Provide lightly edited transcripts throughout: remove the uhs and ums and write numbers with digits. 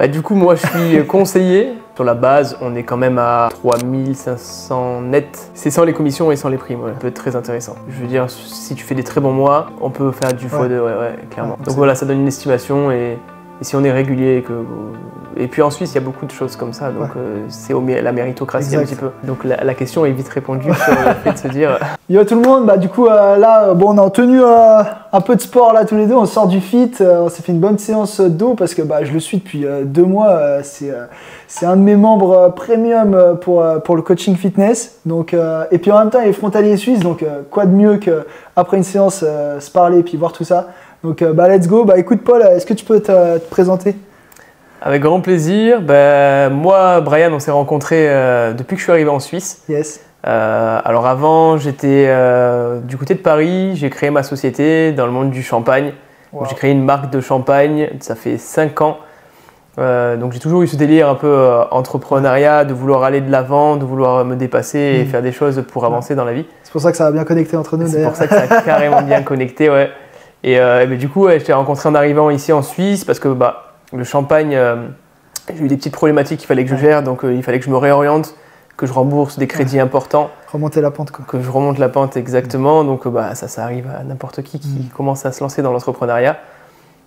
Bah, du coup, moi, je suis conseiller. Sur la base, on est quand même à 3500 net. C'est sans les commissions et sans les primes. Ouais. Ça peut être très intéressant. Je veux dire, si tu fais des très bons mois, on peut faire du x2, ouais, clairement. Donc voilà, ça donne une estimation et si on est régulier et puis en Suisse, il y a beaucoup de choses comme ça, donc c'est la méritocratie un petit peu. Donc la question est vite répondue sur le fait de se dire... Yo tout le monde, bah du coup là, bon, on est en tenue un peu de sport là tous les deux, on sort du fit, on s'est fait une bonne séance d'eau parce que bah, je le suis depuis 2 mois, c'est un de mes membres premium pour le coaching fitness. Donc, et puis en même temps, il est frontalier suisse, donc quoi de mieux qu'après une séance se parler et puis voir tout ça. Donc bah let's go, bah écoute Paul, est-ce que tu peux te présenter? Avec grand plaisir. Moi, Brian, on s'est rencontrés depuis que je suis arrivé en Suisse. Yes. Alors avant, j'étais du côté de Paris, j'ai créé ma société dans le monde du champagne. Wow. J'ai créé une marque de champagne, ça fait 5 ans. Donc j'ai toujours eu ce délire un peu entrepreneuriat, de vouloir aller de l'avant, de vouloir me dépasser et faire des choses pour avancer dans la vie. C'est pour ça que ça a bien connecté entre nous d'ailleurs. C'est pour ça que ça a carrément bien connecté, ouais. Et du coup, je t'ai rencontré en arrivant ici en Suisse parce que le champagne, j'ai eu des petites problématiques qu'il fallait que je gère, donc il fallait que je me réoriente, que je rembourse des crédits importants. Remonter la pente quoi. Que je remonte la pente exactement, donc ça arrive à n'importe qui commence à se lancer dans l'entrepreneuriat.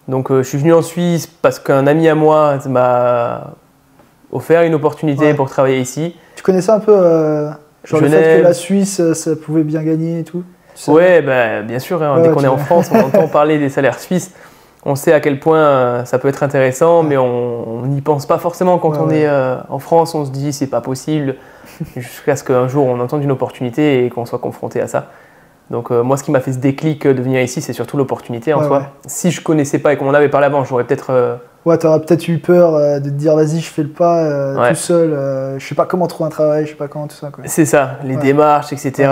Donc je suis venu en Suisse parce qu'un ami à moi m'a offert une opportunité pour travailler ici. Tu connaissais un peu genre le fait que la Suisse, ça pouvait bien gagner et tout? Ouais, bien sûr, hein, dès qu'on est en France, on entend parler des salaires suisses. On sait à quel point ça peut être intéressant, mais on n'y pense pas forcément quand on est en France. On se dit c'est pas possible, jusqu'à ce qu'un jour on entende une opportunité et qu'on soit confronté à ça. Donc moi, ce qui m'a fait ce déclic de venir ici, c'est surtout l'opportunité en soi. Ouais. Si je connaissais pas et qu'on en avait parlé avant, j'aurais peut-être... Ouais, t'aurais peut-être eu peur de te dire vas-y, je fais le pas tout seul, je sais pas comment trouver un travail, je sais pas comment tout ça. C'est ça, les démarches, etc.,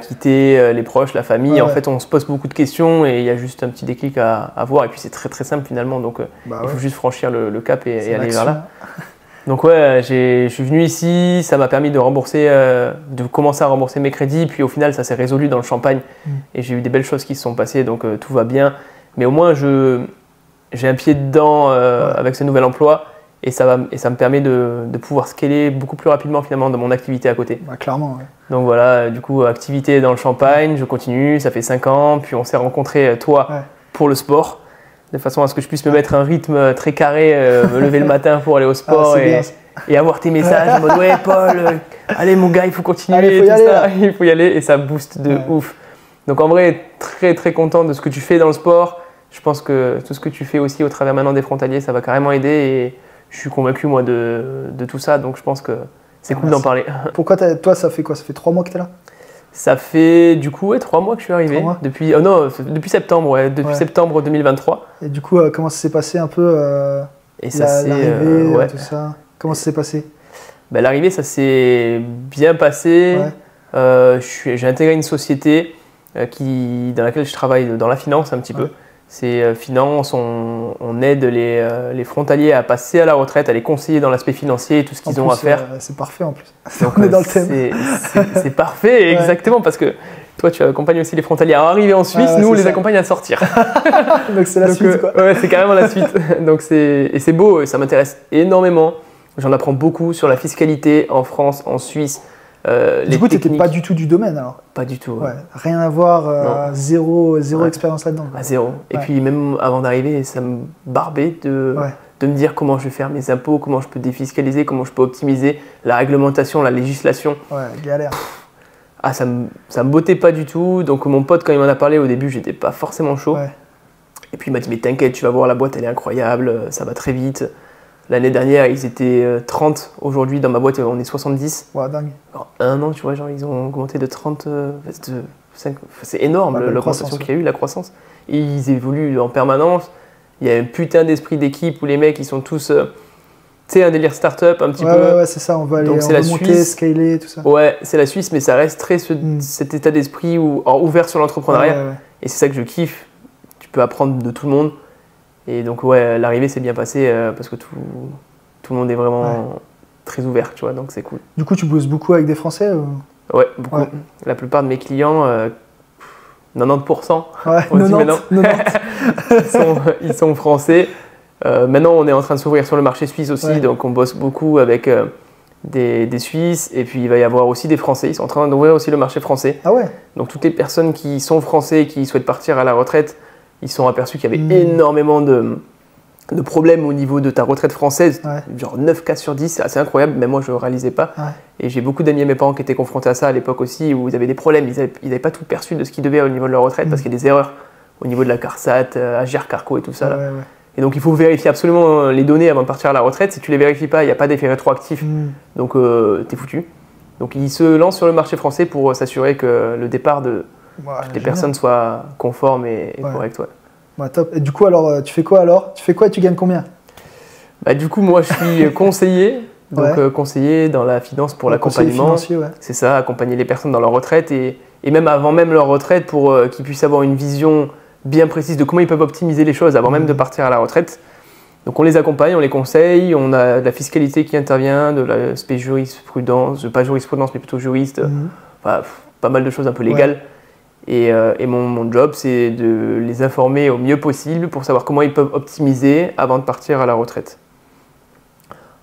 quitter les proches, la famille. En fait, on se pose beaucoup de questions et il y a juste un petit déclic à voir. Et puis c'est très très simple finalement, donc il faut juste franchir le cap et aller vers là. Donc ouais, je suis venu ici, ça m'a permis de commencer à rembourser mes crédits, puis au final ça s'est résolu dans le champagne et j'ai eu des belles choses qui se sont passées, donc tout va bien. Mais au moins j'ai un pied dedans avec ce nouvel emploi et ça me permet de pouvoir scaler beaucoup plus rapidement finalement dans mon activité à côté. Bah, clairement, ouais. Donc voilà, du coup activité dans le champagne, je continue, ça fait 5 ans, puis on s'est rencontrés pour le sport. De façon à ce que je puisse me mettre un rythme très carré, me lever le matin pour aller au sport et avoir tes messages en mode ouais Paul, allez mon gars, il faut continuer, allez, il faut y aller et ça booste de ouf. Donc en vrai, très très content de ce que tu fais dans le sport. Je pense que tout ce que tu fais aussi au travers maintenant des frontaliers, ça va carrément aider et je suis convaincu moi de tout ça, donc je pense que c'est cool d'en parler. Pourquoi toi ça fait quoi? Ça fait 3 mois que tu es là? Ça fait du coup 3 mois que je suis arrivé. Depuis septembre, depuis septembre 2023. Et du coup, comment ça s'est passé un peu l'arrivée, tout ça? Comment ça s'est passé? L'arrivée, ça s'est bien passé. J'ai intégré une société dans laquelle je travaille dans la finance un petit peu. C'est finance, on aide les frontaliers à passer à la retraite, à les conseiller dans l'aspect financier et tout ce qu'ils ont à faire. C'est parfait en plus. Donc, on est dans le thème. C'est parfait, exactement, parce que toi tu accompagnes aussi les frontaliers à arriver en Suisse, nous on les accompagne à sortir. Donc c'est la suite quoi. Ouais, c'est carrément la suite. Donc c'est beau, ça m'intéresse énormément. J'en apprends beaucoup sur la fiscalité en France, en Suisse. Du coup, tu n'étais pas du tout du domaine alors? Pas du tout. Rien à voir, zéro expérience là-dedans. Zéro. Et puis même avant d'arriver, ça me barbait de me dire comment je vais faire mes impôts, comment je peux défiscaliser, comment je peux optimiser la réglementation, la législation. Ouais, galère. Ça me bottait pas du tout. Donc mon pote, quand il m'en a parlé au début, j'étais pas forcément chaud. Et puis il m'a dit mais t'inquiète, tu vas voir, la boîte elle est incroyable, ça va très vite. L'année dernière, ils étaient 30. Aujourd'hui, dans ma boîte, on est 70. Ouais, dingue. En 1 an, tu vois, genre, ils ont augmenté de 30. C'est énorme l'augmentation qu'il y a eu, la croissance. Et ils évoluent en permanence. Il y a un putain d'esprit d'équipe où les mecs, ils sont tous. Tu sais, un délire start-up un petit peu. Ouais, c'est ça, on va aller monter, scaler, tout ça. Ouais, c'est la Suisse, mais ça reste très cet état d'esprit ouvert sur l'entrepreneuriat. Et c'est ça que je kiffe. Tu peux apprendre de tout le monde. Et donc l'arrivée s'est bien passée parce que tout le monde est vraiment très ouvert, tu vois, donc c'est cool. Du coup, tu bosses beaucoup avec des Français ou... Ouais, beaucoup. La plupart de mes clients, 90%, on dit maintenant. 90. Ils sont français. Maintenant, on est en train de s'ouvrir sur le marché suisse aussi, donc on bosse beaucoup avec des Suisses, et puis il va y avoir aussi des Français. Ils sont en train d'ouvrir aussi le marché français. Ah ouais. Donc toutes les personnes qui sont français et qui souhaitent partir à la retraite, ils sont aperçus qu'il y avait énormément de problèmes au niveau de ta retraite française, genre 9 cas sur 10, c'est assez incroyable, même moi je ne réalisais pas. Et j'ai beaucoup d'amis à mes parents qui étaient confrontés à ça à l'époque aussi, où ils avaient des problèmes, ils n'avaient pas tout perçu de ce qu'ils devaient au niveau de leur retraite, parce qu'il y a des erreurs au niveau de la CARSAT, Agir Carco et tout ça. Là. Et donc il faut vérifier absolument les données avant de partir à la retraite. Si tu ne les vérifies pas, il n'y a pas d'effet rétroactif, donc t'es foutu. Donc ils se lancent sur le marché français pour s'assurer que le départ de toutes les personnes soit conforme et correct. Top. Et du coup, alors, tu fais quoi alors? Tu fais quoi et tu gagnes combien? Du coup, moi je suis conseiller, donc conseiller dans la finance pour l'accompagnement. C'est ça, accompagner les personnes dans leur retraite et même avant même leur retraite pour qu'ils puissent avoir une vision bien précise de comment ils peuvent optimiser les choses avant même de partir à la retraite. Donc on les accompagne, on les conseille, on a de la fiscalité qui intervient, de l'aspect jurisprudence, pas jurisprudence mais plutôt juriste, pas mal de choses un peu légales. Et mon job, c'est de les informer au mieux possible pour savoir comment ils peuvent optimiser avant de partir à la retraite.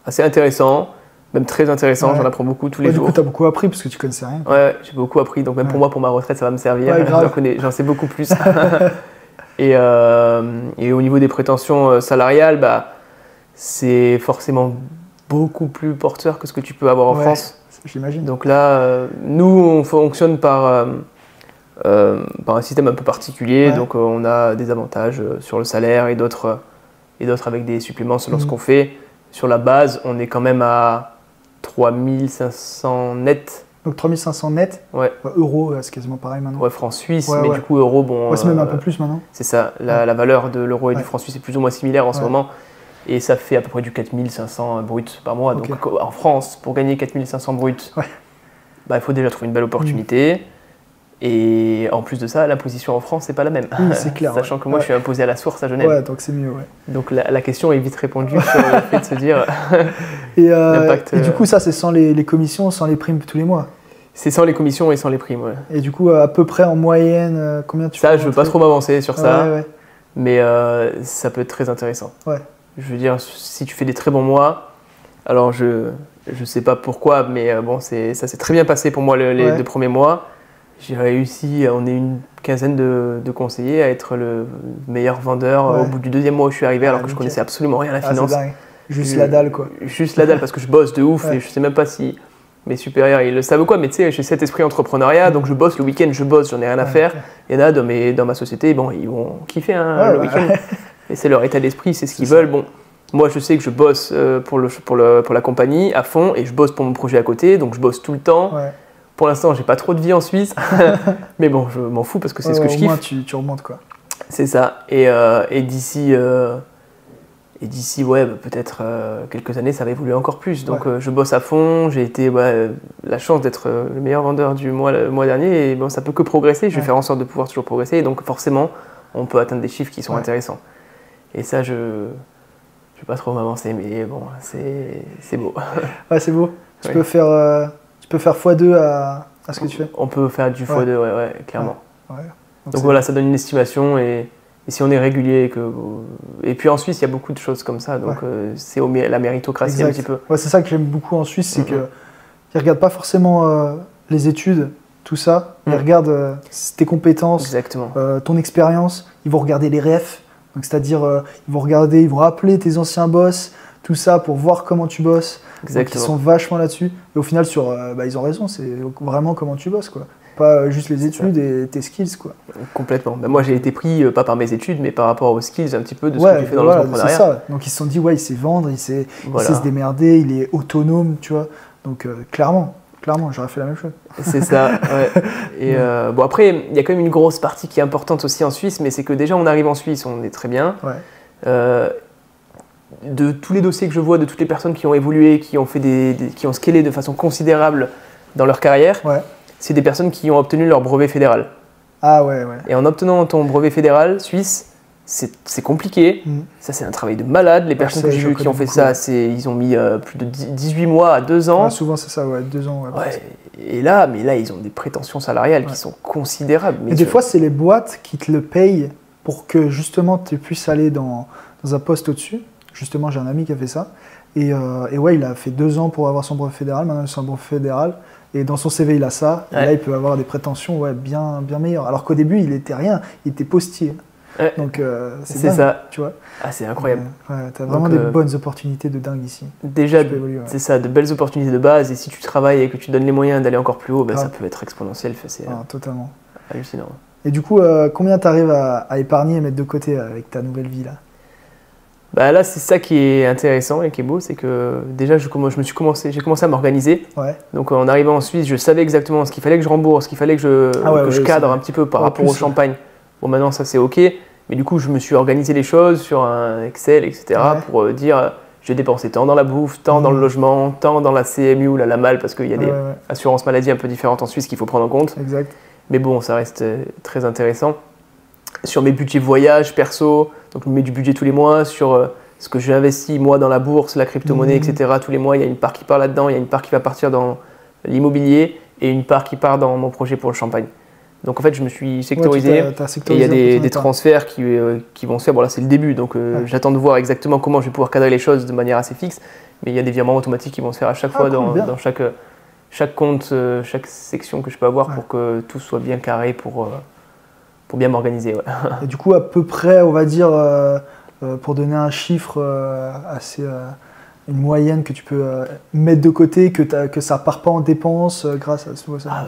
Assez intéressant, même très intéressant, j'en apprends beaucoup tous les jours. Du coup, tu as beaucoup appris parce que tu connaissais rien. Ouais, j'ai beaucoup appris, donc même pour moi, pour ma retraite, ça va me servir. J'en sais beaucoup plus. Et au niveau des prétentions salariales, c'est forcément beaucoup plus porteur que ce que tu peux avoir en France. J'imagine. Donc là, nous, on fonctionne par un système un peu particulier, donc on a des avantages sur le salaire et d'autres avec des suppléments selon ce qu'on fait. Sur la base, on est quand même à 3500 net. Donc 3500 net, euros, c'est quasiment pareil maintenant. Ouais, francs suisses, mais du coup, euros, bon. C'est même un peu plus maintenant. C'est ça, la valeur de l'euro et du franc suisse est plus ou moins similaire en ce moment. Et ça fait à peu près du 4500 brut par mois. Donc en France, pour gagner 4500 brut, il faut déjà trouver une belle opportunité. Et en plus de ça, l'imposition en France, c'est pas la même. Oui, c'est clair. Sachant que moi, je suis imposé à la source à Genève. Ouais, donc c'est mieux, Donc la question est vite répondue sur le fait de se dire l'impact. Et du coup, ça, c'est sans les commissions, sans les primes tous les mois? C'est sans les commissions et sans les primes, Et du coup, à peu près en moyenne, combien tu fais? Ça, je veux pas trop m'avancer sur ça, mais ça peut être très intéressant. Je veux dire, si tu fais des très bons mois, alors je sais pas pourquoi, mais ça s'est très bien passé pour moi les 2 premiers mois. J'ai réussi, on est une quinzaine de conseillers à être le meilleur vendeur au bout du 2e mois où je suis arrivé, alors que je connaissais absolument rien à la finance. Juste la dalle, quoi. Juste la dalle, parce que je bosse de ouf et je sais même pas si mes supérieurs ils le savent ou quoi, mais tu sais, j'ai cet esprit entrepreneuriat, donc je bosse le week-end, j'en ai rien à faire. Il y en a dans ma société, ils vont kiffer le week-end. Et c'est leur état d'esprit, c'est ce qu'ils veulent. Bon, moi je sais que je bosse pour la compagnie à fond et je bosse pour mon projet à côté, donc je bosse tout le temps. Pour l'instant, j'ai pas trop de vie en Suisse, mais bon, je m'en fous parce que c'est ce que je kiffe. Au moins, tu remontes, quoi. C'est ça. Et d'ici, peut-être quelques années, ça va évoluer encore plus. Donc, je bosse à fond. J'ai été la chance d'être le meilleur vendeur du mois le mois dernier. Et ça peut que progresser. Je vais faire en sorte de pouvoir toujours progresser. Et donc, forcément, on peut atteindre des chiffres qui sont intéressants. Et ça, je vais pas trop m'avancer, mais bon, c'est beau. Ouais, c'est beau. Tu peux faire x2 à ce que tu fais. On peut faire du x2, clairement. Donc voilà, ça donne une estimation et si on est régulier. Et puis en Suisse, il y a beaucoup de choses comme ça, donc c'est la méritocratie un petit peu. Ouais, c'est ça que j'aime beaucoup en Suisse, c'est qu'ils ne regardent pas forcément les études, tout ça. Ils regardent tes compétences, ton expérience. Ils vont regarder les refs, c'est-à-dire ils vont appeler tes anciens boss, tout ça pour voir comment tu bosses. Donc, ils sont vachement là-dessus. Et au final, ils ont raison, c'est vraiment comment tu bosses, quoi. Pas juste les études et tes skills, quoi. Complètement. Moi, j'ai été pris, pas par mes études, mais par rapport aux skills un petit peu de ce que tu fais dans l'entrepreneuriat. C'est ça. Donc, ils se sont dit, il sait vendre, il sait se démerder, il est autonome, tu vois. Donc, clairement, j'aurais fait la même chose. C'est ça, Et après, il y a quand même une grosse partie qui est importante aussi en Suisse, mais c'est que déjà, on arrive en Suisse, on est très bien. De tous les dossiers que je vois, de toutes les personnes qui ont évolué, qui ont scalé de façon considérable dans leur carrière, c'est des personnes qui ont obtenu leur brevet fédéral. Ah ouais. Et en obtenant ton brevet fédéral suisse, c'est compliqué. Ça, c'est un travail de malade. Les personnes que j'ai vues qui ont fait ça, ils ont mis plus de 18 mois à 2 ans. Souvent, c'est ça, 2 ans. Et là, ils ont des prétentions salariales qui sont considérables. Et des fois, c'est les boîtes qui te le payent pour que justement tu puisses aller dans un poste au-dessus. Justement, j'ai un ami qui a fait ça. Et ouais, il a fait 2 ans pour avoir son brevet fédéral. Maintenant, il a son brevet fédéral. Et dans son CV, il a ça. Et là, il peut avoir des prétentions bien meilleures. Alors qu'au début, il était rien. Il était postier. Ouais. Donc, c'est ça. Tu vois. Ah, c'est incroyable. Tu as vraiment des bonnes opportunités de dingue ici. Déjà, c'est ça, de belles opportunités de base. Et si tu travailles et que tu donnes les moyens d'aller encore plus haut, ça peut être exponentiel. C'est totalement hallucinant. Et du coup, combien tu arrives à épargner et mettre de côté avec ta nouvelle vie là? Bah là, c'est ça qui est intéressant et qui est beau, c'est que déjà j'ai commencé à m'organiser. Ouais. Donc en arrivant en Suisse, je savais exactement ce qu'il fallait que je rembourse, ce qu'il fallait que je cadre un petit peu par rapport au champagne. Bon, maintenant ça c'est ok, mais du coup je me suis organisé les choses sur un Excel, etc. pour dire je vais dépenser tant dans la bouffe, tant dans le logement, tant dans la CMU ou la malle, parce qu'il y a des assurances maladie un peu différentes en Suisse qu'il faut prendre en compte. Exact. Mais bon, ça reste très intéressant. Sur mes budgets voyage, perso, donc je mets du budget tous les mois, sur ce que j'ai investi moi dans la bourse, la crypto-monnaie, etc. Tous les mois, il y a une part qui part là-dedans, il y a une part qui va partir dans l'immobilier et une part qui part dans mon projet pour le champagne. Donc en fait, je me suis sectorisé, et il y a des transferts qui vont se faire. Bon là, c'est le début, donc j'attends de voir exactement comment je vais pouvoir cadrer les choses de manière assez fixe, mais il y a des virements automatiques qui vont se faire à chaque fois dans chaque compte, chaque section que je peux avoir pour que tout soit bien carré pour bien m'organiser. Ouais. Et du coup, à peu près, on va dire, pour donner un chiffre assez, une moyenne que tu peux mettre de côté, que ça ne part pas en dépenses grâce à ce nouveau salaire.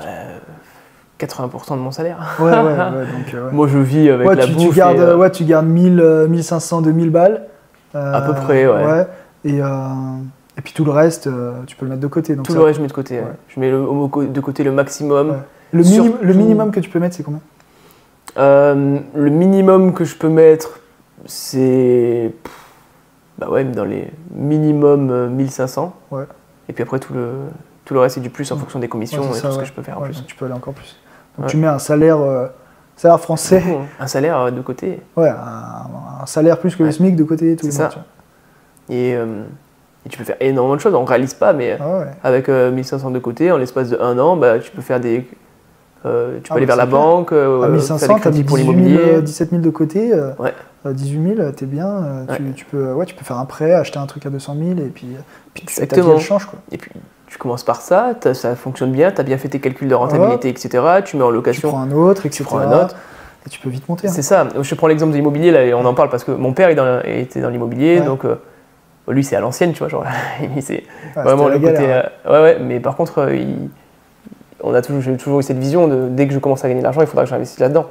80% de mon salaire. Ouais, donc, moi, je vis avec la bouffe. Tu gardes 1500, 2000 balles. À peu près, ouais. Et puis tout le reste, tu peux le mettre de côté. Donc tout le reste, je mets de côté. Ouais. Je mets de côté le maximum. Ouais. Le minimum que tu peux mettre, c'est combien? Le minimum que je peux mettre, c'est dans les minimum 1500. Ouais. Et puis après, tout le reste, c'est du plus en fonction des commissions et tout ce que je peux faire en plus. Tu peux aller encore plus. Donc tu mets un salaire français. Un salaire de côté. Ouais, un salaire plus que le SMIC de côté. C'est ça. Et tu peux faire énormément de choses, on ne réalise pas, mais avec 1500 de côté, en l'espace de 1 an, tu peux faire des... tu peux aller vers la banque, à 1500, faire des crédits pour l'immobilier. 17 000 de côté, 18 000, t'es bien. Tu peux faire un prêt, acheter un truc à 200 000 et puis ta vie elle change. Quoi. Et puis tu commences par ça, ça fonctionne bien, tu as bien fait tes calculs de rentabilité, etc. Tu mets en location. Tu prends un autre, etc. Et tu peux vite monter. C'est ça. Je prends l'exemple de l'immobilier, là, et on en parle parce que mon père était dans l'immobilier, donc lui c'est à l'ancienne, tu vois, genre, c'est vraiment le côté. Mais par contre, j'ai toujours eu cette vision de dès que je commence à gagner de l'argent, il faudra que j'investisse là-dedans.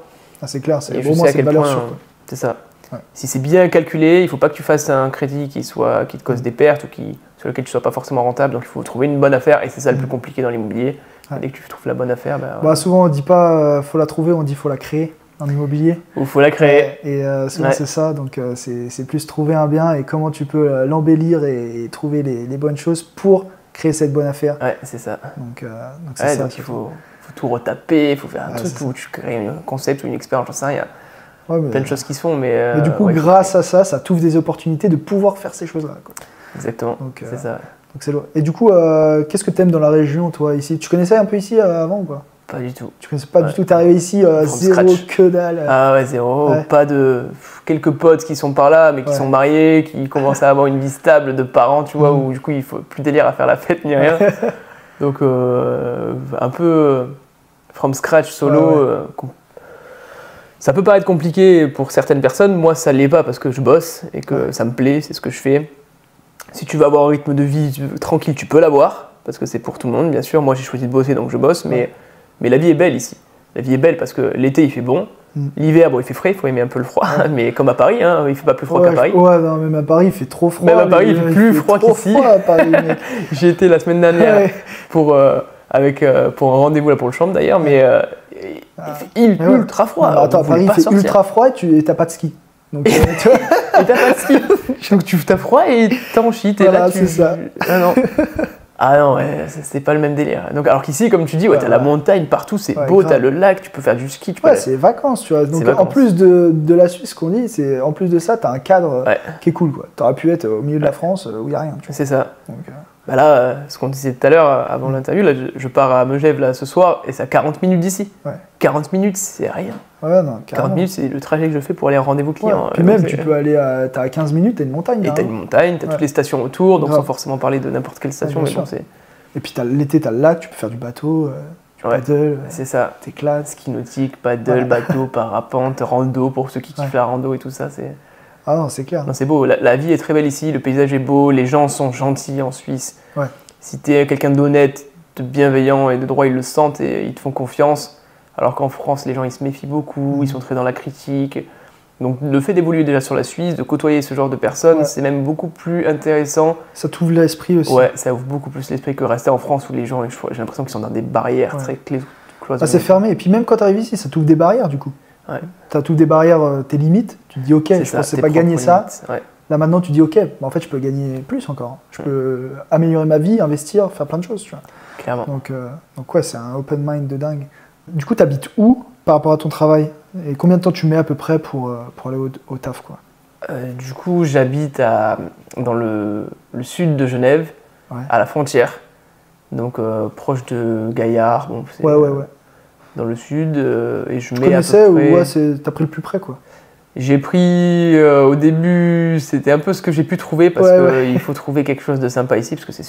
C'est clair, c'est une valeur sûre. C'est ça. Ouais. Si c'est bien calculé, il ne faut pas que tu fasses un crédit qui te cause des pertes ou sur lequel tu ne sois pas forcément rentable. Donc il faut trouver une bonne affaire et c'est ça le plus compliqué dans l'immobilier. Dès que tu trouves la bonne affaire, souvent on ne dit pas faut la trouver, on dit faut la créer en immobilier. Ou faut la créer. Et souvent c'est ça. Donc c'est plus trouver un bien et comment tu peux l'embellir et trouver les bonnes choses pour créer cette bonne affaire. Ouais, c'est ça. Donc c'est ça. Donc il faut tout retaper, il faut faire un truc où tu crées un concept ou une expérience, j'en sais rien. Plein de choses qui se font, mais du coup, grâce à ça, ça t'ouvre des opportunités de pouvoir faire ces choses-là. Exactement, c'est ça. Donc c'est lourd. Et du coup, qu'est-ce que tu aimes dans la région, toi, ici? Tu connaissais un peu ici avant ou pas? Pas du tout. Tu connaissais pas du tout? T'es arrivé ici, zéro, que dalle. Ah ouais, zéro. Pas de... Quelques potes qui sont par là, mais qui sont mariés, qui commencent à avoir une vie stable de parents, tu vois, où du coup, il faut plus délire à faire la fête ni rien. Donc, un peu from scratch, solo. Ça peut paraître compliqué pour certaines personnes, moi ça l'est pas parce que je bosse et que ça me plaît, c'est ce que je fais. Si tu veux avoir un rythme de vie tranquille, tu peux l'avoir, parce que c'est pour tout le monde bien sûr. Moi j'ai choisi de bosser donc je bosse, mais la vie est belle ici. La vie est belle parce que l'été il fait bon, l'hiver il fait frais, il faut aimer un peu le froid, mais comme à Paris, il fait pas plus froid qu'à Paris. Ouais, non, même à Paris il fait trop froid. Même à Paris il fait plus froid qu'ici. J'ai été la semaine dernière pour un rendez-vous là pour le champ d'ailleurs, mais il fait ultra froid. Attends, Paris il fait ultra froid et t'as pas de ski. Donc, et t'as pas de ski. Donc tu as froid et t'en chies, t'es là. C'est ça. Ah non, c'est pas le même délire. Donc, alors qu'ici, comme tu dis, t'as la montagne partout, c'est beau, t'as le lac, tu peux faire du ski. C'est vacances, tu vois. Donc en plus de la Suisse qu'on dit, en plus de ça, t'as un cadre qui est cool, quoi. T'aurais pu être au milieu de la France où il n'y a rien. C'est ça. Bah là, ce qu'on disait tout à l'heure avant l'interview, là, je pars à Megève là, ce soir et c'est à 40 minutes d'ici. 40 minutes, c'est rien. Ouais, non, 40 minutes, c'est le trajet que je fais pour aller en rendez-vous client. Puis même, tu peux aller t'as 15 minutes, t'as une montagne. Et t'as une montagne, t'as toutes les stations autour, donc sans forcément parler de n'importe quelle station. Mais bon, et puis l'été, t'as le lac, tu peux faire du bateau, du paddle. C'est ça. T'éclates. Ski nautique, paddle, bateau, parapente, rando pour ceux qui kiffent la rando et tout ça. Ah non, c'est clair. Non, c'est beau, la vie est très belle ici, le paysage est beau, les gens sont gentils en Suisse. Si t'es quelqu'un d'honnête, de bienveillant et de droit, ils le sentent et ils te font confiance. Alors qu'en France, les gens ils se méfient beaucoup, ils sont très dans la critique. Donc le fait d'évoluer déjà sur la Suisse, de côtoyer ce genre de personnes, c'est même beaucoup plus intéressant. Ça t'ouvre l'esprit aussi. Ouais, ça ouvre beaucoup plus l'esprit que rester en France où les gens, j'ai l'impression qu'ils sont dans des barrières très cloisonnées. C'est fermé, et puis même quand t'arrives ici, ça t'ouvre des barrières du coup. T'as tout des barrières, tes limites, tu te dis ok, je pensais pas gagner ça. Là maintenant tu dis ok, en fait je peux gagner plus encore. Je peux améliorer ma vie, investir, faire plein de choses, tu vois. Clairement. Donc ouais, c'est un open mind de dingue. Du coup, t'habites où par rapport à ton travail? Et combien de temps tu mets à peu près pour aller au taf, quoi? Du coup, j'habite dans le sud de Genève, à la frontière. Donc proche de Gaillard. Bon, dans le sud, et je mets à peu près... ou t'as pris le plus près, quoi? J'ai pris, au début, c'était un peu ce que j'ai pu trouver, parce qu'il faut trouver quelque chose de sympa ici, parce que c'est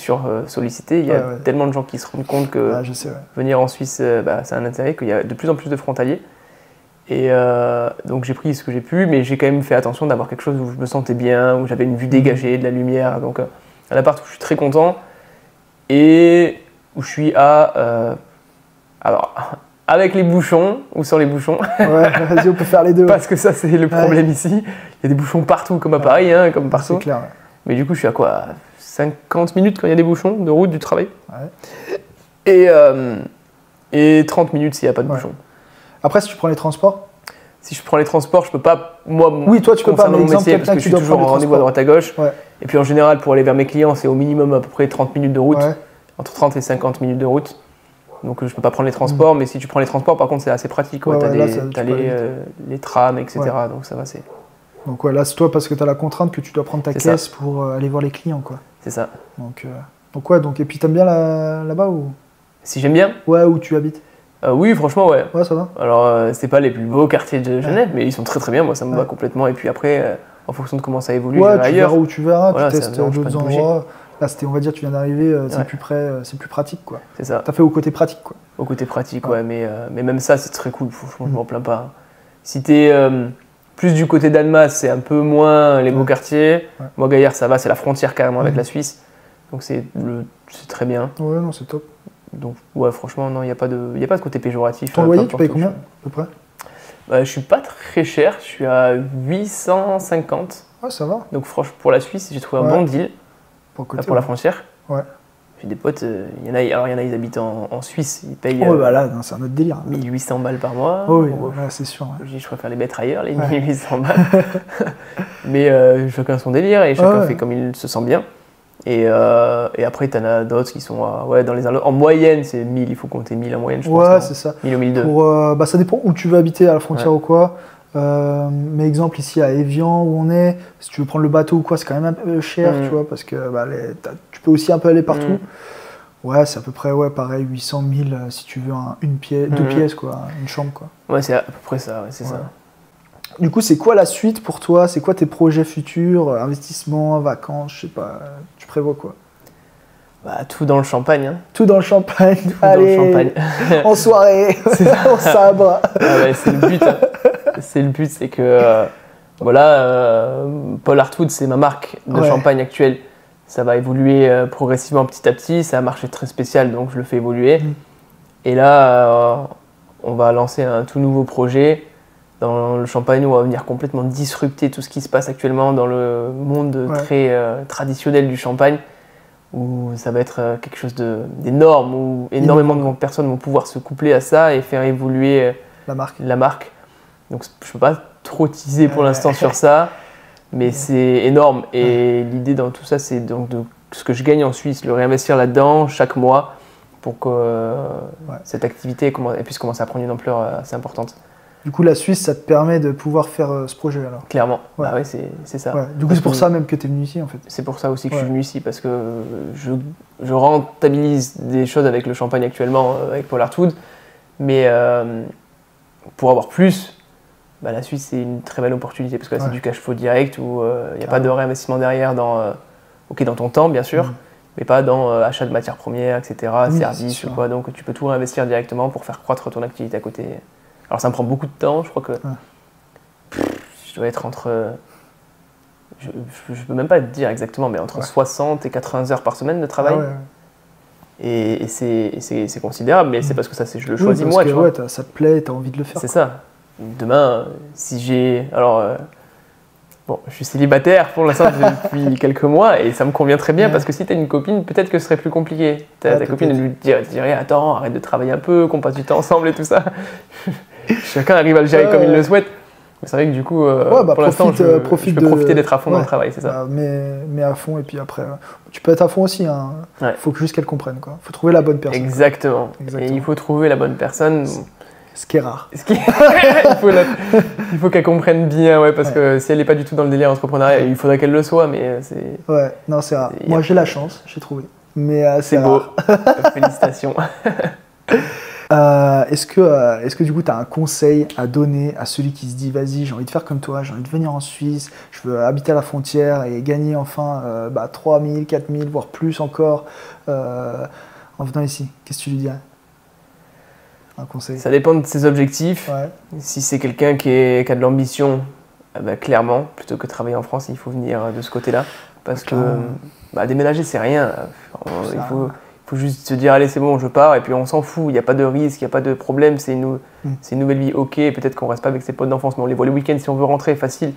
sollicité. Il y a tellement de gens qui se rendent compte que venir en Suisse, c'est un intérêt, qu'il y a de plus en plus de frontaliers. Et donc j'ai pris ce que j'ai pu, mais j'ai quand même fait attention d'avoir quelque chose où je me sentais bien, où j'avais une vue dégagée, de la lumière. Donc un appart où je suis très content, et où je suis alors, avec les bouchons ou sans les bouchons. Ouais, vas-y, on peut faire les deux. Parce que ça, c'est le problème ici. Il y a des bouchons partout, comme à Paris, comme partout. C'est clair. Mais du coup, je suis à quoi, 50 minutes quand il y a des bouchons de route du travail. Et 30 minutes s'il n'y a pas de bouchons. Après, si tu prends les transports? Si je prends les transports, je peux pas, moi, toi, tu peux pas, mais mon métier, parce que je suis toujours en rendez-vous à droite à gauche. Et puis en général, pour aller vers mes clients, c'est au minimum à peu près 30 minutes de route, entre 30 et 50 minutes de route. Donc je peux pas prendre les transports, mais si tu prends les transports, par contre, c'est assez pratique. T'as les trams, etc. Donc ça va, c'est... Donc là, c'est toi parce que tu as la contrainte que tu dois prendre ta caisse pour aller voir les clients, quoi. C'est ça. Donc et puis t'aimes bien là-bas ou... Si j'aime bien? Ouais, où tu habites? Oui, franchement, ouais. Ouais, ça va. Alors, c'est pas les plus beaux quartiers de Genève, mais ils sont très très bien, moi ça me va complètement. Et puis après, en fonction de comment ça évolue, tu verras où tu verras, voilà, tu testes d'autres endroits. Là, on va dire, tu viens d'arriver, c'est plus près, c'est plus pratique, quoi. C'est ça. T'as fait au côté pratique, quoi. Au côté pratique, mais même ça, c'est très cool, franchement, je m'en plains pas. Si t'es plus du côté d'Annemasse, c'est un peu moins les beaux quartiers. Moi, Gaillard, ça va, c'est la frontière carrément avec la Suisse. Donc c'est très bien. Ouais, non, c'est top. Donc ouais, franchement, non, il n'y a pas de côté péjoratif. Ton loyer, tu payes combien, à peu près? Je suis pas très cher, je suis à 850. Ouais, ça va. Donc franchement, pour la Suisse, j'ai trouvé un bon deal. Pour la frontière. Ouais. J'ai des potes, il y en a, ils habitent en Suisse, ils payent là, c'est un autre délire. 1800 balles par mois. Oh, oui, c'est sûr. Je préfère les mettre ailleurs, les 1800 balles. Mais chacun son délire et chacun fait comme il se sent bien. Et après, t'en as d'autres qui sont dans les en moyenne, c'est 1000, il faut compter 1000 en moyenne, je pense. Ouais, c'est ça. 1000 ou 1002. Ça dépend où tu veux habiter, à la frontière ou quoi. Mais exemple ici à Évian où on est, si tu veux prendre le bateau ou quoi, c'est quand même un peu cher, tu vois, parce que tu peux aussi un peu aller partout. Ouais, c'est à peu près pareil, 800 000 si tu veux deux pièces, quoi, une chambre, quoi. Ouais, c'est à peu près ça, c'est ça. Du coup, c'est quoi la suite pour toi? C'est quoi tes projets futurs, investissements, vacances, je sais pas, tu prévois quoi? Tout dans le champagne. Hein. Tout dans le champagne. Allez, dans le champagne. En soirée, en sabre. C'est le but. C'est le but, c'est que Paul Hartwood, c'est ma marque de champagne actuelle. Ça va évoluer progressivement petit à petit. C'est un marché très spécial, donc je le fais évoluer. Et là, on va lancer un tout nouveau projet dans le champagne où on va venir complètement disrupter tout ce qui se passe actuellement dans le monde très traditionnel du champagne, où ça va être quelque chose d'énorme, où énormément de personnes vont pouvoir se coupler à ça et faire évoluer la marque. Donc je ne peux pas trop teaser pour l'instant sur ça, mais c'est énorme. Et l'idée dans tout ça, c'est donc de ce que je gagne en Suisse, le réinvestir là-dedans chaque mois pour que cette activité puisse commencer à prendre une ampleur assez importante. Du coup, la Suisse, ça te permet de pouvoir faire ce projet alors. Clairement, bah ouais, c'est ça. Ouais. Du coup, c'est pour ça même que tu es venu ici en fait. C'est pour ça aussi que je suis venu ici, parce que je rentabilise des choses avec le champagne actuellement, avec Pollard Food, mais pour avoir plus, bah, la Suisse c'est une très belle opportunité, parce que là c'est du cash flow direct, où il n'y a pas de réinvestissement derrière dans ton temps bien sûr, mais pas dans achat de matières premières, etc., services ou quoi, donc tu peux tout réinvestir directement pour faire croître ton activité à côté. Alors ça me prend beaucoup de temps, je crois que je dois être entre, je peux même pas te dire exactement, mais entre 60 et 80 heures par semaine de travail. Et c'est considérable, mais c'est parce que ça, je le choisis moi. Tu vois. Ça te plaît, tu as envie de le faire. C'est ça. Demain, si j'ai... Alors, bon, je suis célibataire pour l'instant depuis quelques mois et ça me convient très bien parce que si tu as une copine, peut-être que ce serait plus compliqué. Ta copine lui dirait attends, arrête de travailler un peu, qu'on passe du temps ensemble et tout ça. Chacun arrive à le gérer comme il le souhaite. Mais c'est vrai que du coup, pour l'instant, je peux profiter d'être à fond dans le travail, c'est ça. Mais à fond, et puis après, tu peux être à fond aussi. Il faut juste qu'elle comprenne. Il faut trouver la bonne personne. Exactement. Et il faut trouver la bonne personne. Ce qui est rare. Il faut qu'elle comprenne bien, parce que si elle n'est pas du tout dans le délire entrepreneurial, il faudrait qu'elle le soit, mais c'est... Ouais, non, c'est rare. Moi, j'ai la chance, j'ai trouvé. Mais c'est beau. Félicitations. Est-ce que du coup tu as un conseil à donner à celui qui se dit vas-y, j'ai envie de faire comme toi, j'ai envie de venir en Suisse, je veux habiter à la frontière et gagner enfin 3 000, 4 000, voire plus encore en venant ici? Qu'est-ce que tu lui dirais? Un conseil? Ça dépend de ses objectifs. Si c'est quelqu'un qui a de l'ambition, clairement, plutôt que de travailler en France, il faut venir de ce côté-là. Parce que déménager, c'est rien. Il faut juste se dire allez c'est bon je pars et puis on s'en fout, il n'y a pas de risque, il n'y a pas de problème, c'est une nouvelle vie, ok, peut-être qu'on ne reste pas avec ses potes d'enfance mais on les voit les week-ends si on veut rentrer, facile.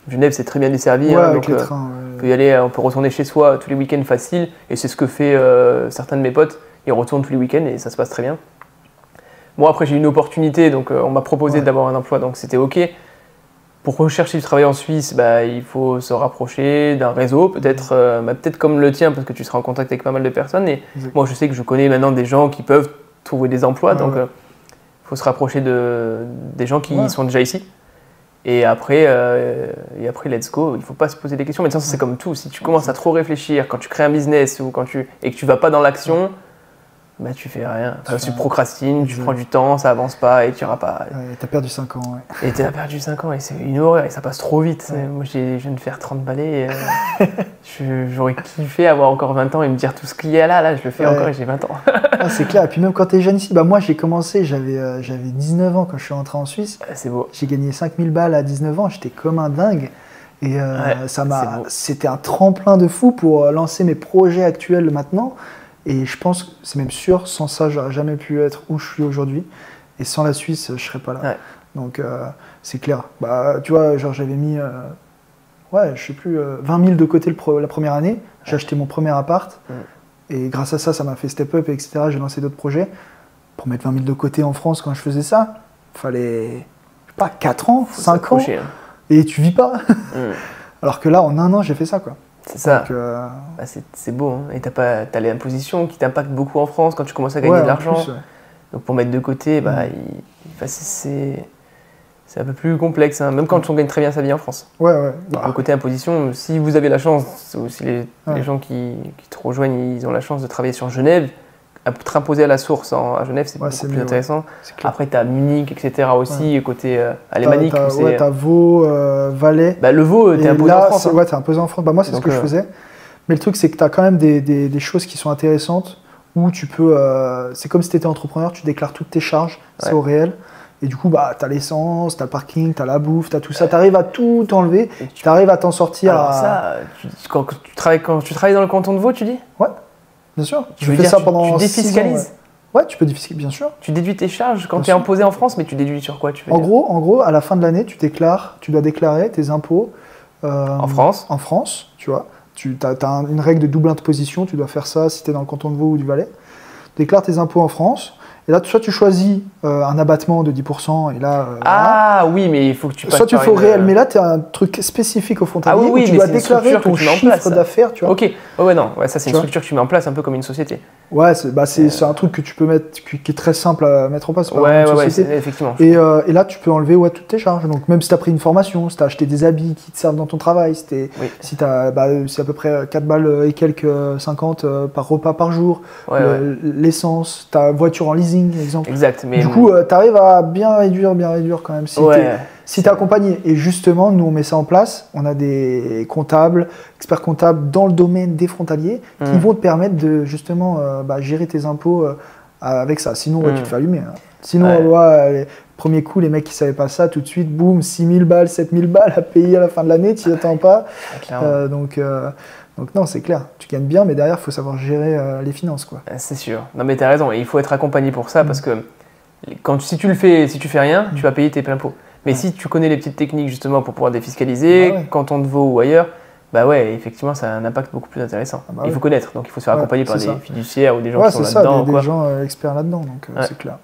Genève c'est très bien desservi, donc on peut y aller, on peut retourner chez soi tous les week-ends facile et c'est ce que fait certains de mes potes, ils retournent tous les week-ends et ça se passe très bien. Moi après j'ai eu une opportunité, donc on m'a proposé d'avoir un emploi donc c'était ok. Pour rechercher du travail en Suisse, il faut se rapprocher d'un réseau, peut-être comme le tien, parce que tu seras en contact avec pas mal de personnes. Et moi, je sais que je connais maintenant des gens qui peuvent trouver des emplois, donc il faut se rapprocher des gens qui sont déjà ici. Et après, let's go. Il ne faut pas se poser des questions. Mais ça, c'est comme tout. Si tu commences à trop réfléchir quand tu crées un business et que tu ne vas pas dans l'action, tu fais rien. Tu procrastines, tu prends du temps, ça avance pas et tu n'iras pas. T'as perdu 5 ans. Et t'as perdu 5 ans et c'est une horreur et ça passe trop vite. Moi je viens de faire 30 balais. J'aurais kiffé avoir encore 20 ans et me dire tout ce qu'il y a là je le fais encore et j'ai 20 ans. C'est clair. Et puis même quand t'es jeune ici, moi j'ai commencé, j'avais 19 ans quand je suis rentré en Suisse. C'est beau. J'ai gagné 5000 balles à 19 ans, j'étais comme un dingue. Et c'était un tremplin de fou pour lancer mes projets actuels maintenant. Et je pense, c'est même sûr, sans ça, j'aurais jamais pu être où je suis aujourd'hui. Et sans la Suisse, je serais pas là. Donc, c'est clair. Tu vois, j'avais mis, je sais plus, 20 000 de côté la première année. J'ai acheté mon premier appart. Et grâce à ça, ça m'a fait step up, etc. J'ai lancé d'autres projets. Pour mettre 20 000 de côté en France, quand je faisais ça, il fallait, je sais pas, 4 ans, 5 ans. Et tu vis pas. Alors que là, en un an, j'ai fait ça, quoi. C'est ça. C'est beau. Et t'as l'imposition qui t'impacte beaucoup en France quand tu commences à gagner de l'argent. Donc pour mettre de côté, c'est un peu plus complexe, même quand on gagne très bien sa vie en France. Donc le côté imposition, si vous avez la chance, ou si les gens qui te rejoignent, ils ont la chance de travailler sur Genève, être imposé à la source à Genève, c'est beaucoup plus intéressant. Après, tu as Munich, etc. aussi, côté alémanique. T'as Vaud, Valais. Le Vaud, t'es imposé en France. T'es imposé en France. Moi, c'est ce que je faisais. Mais le truc, c'est que tu as quand même des choses qui sont intéressantes où tu peux. C'est comme si tu étais entrepreneur, tu déclares toutes tes charges, c'est au réel. Et du coup, tu as l'essence, tu as le parking, tu as la bouffe, tu as tout ça. Tu arrives à tout enlever, tu arrives à t'en sortir. Alors, ça, quand tu travailles dans le canton de Vaud, tu dis ? Ouais. Bien sûr, tu fais ça pendant 6 ans. Tu défiscalises ? Ouais, tu peux défiscaliser, bien sûr. Tu déduis tes charges quand tu es imposé en France, mais tu déduis sur quoi en gros, à la fin de l'année, tu dois déclarer tes impôts en France. En France, tu vois. Tu as une règle de double imposition, tu dois faire ça si tu es dans le canton de Vaud ou du Valais. Tu déclares tes impôts en France. Et là, soit tu choisis un abattement de 10%, et là... oui, mais il faut que tu passes soit tu fais au réel, mais là, tu as un truc spécifique au frontalier où tu dois déclarer ton chiffre d'affaires, tu vois. Ok, ça c'est une structure que tu mets en place, un peu comme une société. Ouais, c'est un truc que tu peux mettre, qui est très simple à mettre en place. Ouais, effectivement. Et là, tu peux enlever toutes tes charges. Donc, même si tu as pris une formation, si tu as acheté des habits qui te servent dans ton travail, si c'est à peu près 4 balles et quelques 50 par repas par jour, l'essence, ta voiture en leasing, exemple. Exact. Mais du coup, tu arrives à bien réduire quand même. Si tu es accompagné, et justement, nous on met ça en place, on a des comptables, experts comptables dans le domaine des frontaliers qui vont te permettre de justement gérer tes impôts avec ça. Sinon, tu te fais allumer. Hein. Sinon, les premiers coups, les mecs qui ne savaient pas ça, tout de suite, boum, 6 000 balles, 7 000 balles à payer à la fin de l'année, tu n'y attends pas. Donc non, c'est clair, tu gagnes bien, mais derrière, il faut savoir gérer les finances, quoi. C'est sûr. Non, mais tu as raison, et il faut être accompagné pour ça, parce que si tu fais rien, tu vas payer tes pleins pots. Mais si tu connais les petites techniques justement pour pouvoir défiscaliser, quand on te vaut ou ailleurs, effectivement, ça a un impact beaucoup plus intéressant. Il faut connaître, donc il faut se faire accompagner par des fiduciaires ou des gens qui sont là-dedans. Des gens experts là-dedans, donc c'est clair.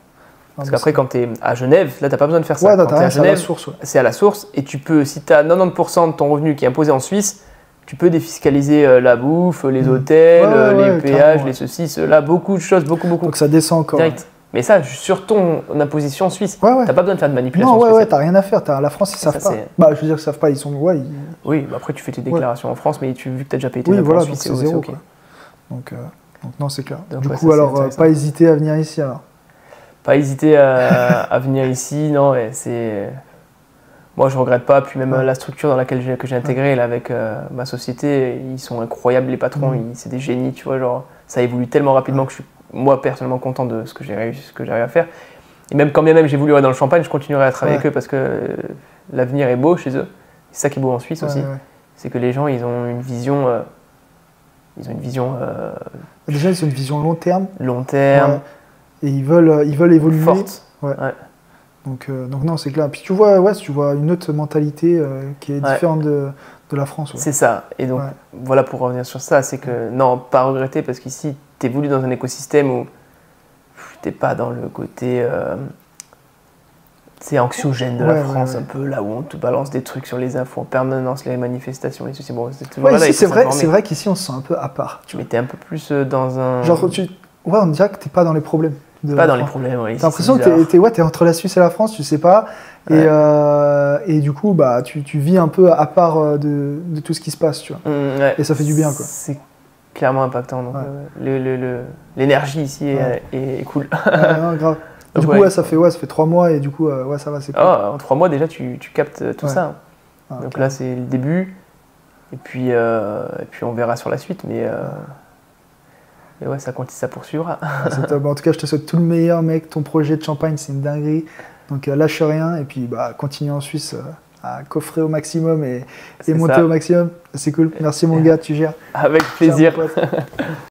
Parce qu'après, quand tu es à Genève, là, tu n'as pas besoin de faire ça. Quand tu es à Genève, c'est à la source. Et tu peux, si tu as 90% de ton revenu qui est imposé en Suisse, tu peux défiscaliser la bouffe, les hôtels, les péages, les ceci, cela, beaucoup de choses, beaucoup. Donc ça descend encore. Direct. Mais ça, sur ton imposition suisse, t'as pas besoin de faire de manipulation. Non, t'as rien à faire. La France, ils savent pas. Je veux dire, ils savent pas. Ils sont. Oui, après, tu fais tes déclarations en France, mais vu que tu as déjà payé tes impôts en Suisse, c'est zéro. Okay. Donc, non, c'est clair. Du coup, alors, pas hésiter à venir ici, alors. Pas hésiter à venir ici, non, c'est. Moi, je regrette pas. Puis même la structure dans laquelle j'ai intégré là, avec ma société, ils sont incroyables, les patrons. C'est des génies, tu vois. Genre, ça évolue tellement rapidement que je suis, moi, personnellement content de ce que j'ai réussi à faire. Et même quand bien même j'évoluerai dans le Champagne, je continuerai à travailler avec eux parce que l'avenir est beau chez eux. C'est ça qui est beau en Suisse aussi. C'est que les gens, ils ont une vision. Déjà, ils ont une vision long terme. Et ils veulent évoluer. Forte. Donc non, c'est clair. Puis tu vois une autre mentalité qui est différente de la France. C'est ça. Et donc, voilà, pour revenir sur ça, c'est que non, pas regretter, parce qu'ici, tu évolues dans un écosystème où tu n'es pas dans le côté anxiogène de la France, un peu là où on te balance des trucs sur les infos en permanence, les manifestations, les soucis. Bon, c'est vrai qu'ici, on se sent un peu à part. Mais tu es un peu plus dans un. Genre, on dirait que tu n'es pas dans les problèmes. Pas dans les problèmes, oui. T'as l'impression que t'es entre la Suisse et la France, tu sais pas. Et du coup, tu vis un peu à part de tout ce qui se passe, tu vois. Et ça fait du bien, quoi. C'est clairement impactant. Donc, l'énergie ici est cool. Non, grave. Donc, du coup, ça fait 3 mois et du coup, ça va, c'est cool. En 3 mois, déjà, tu captes tout ça. Donc là, c'est le début. Et puis on verra sur la suite. Mais ça poursuivra. En tout cas, je te souhaite tout le meilleur, mec. Ton projet de Champagne, c'est une dinguerie. Donc lâche rien et puis continue en Suisse à coffrer au maximum et monter au maximum. C'est cool. Merci mon gars, tu gères. Avec plaisir.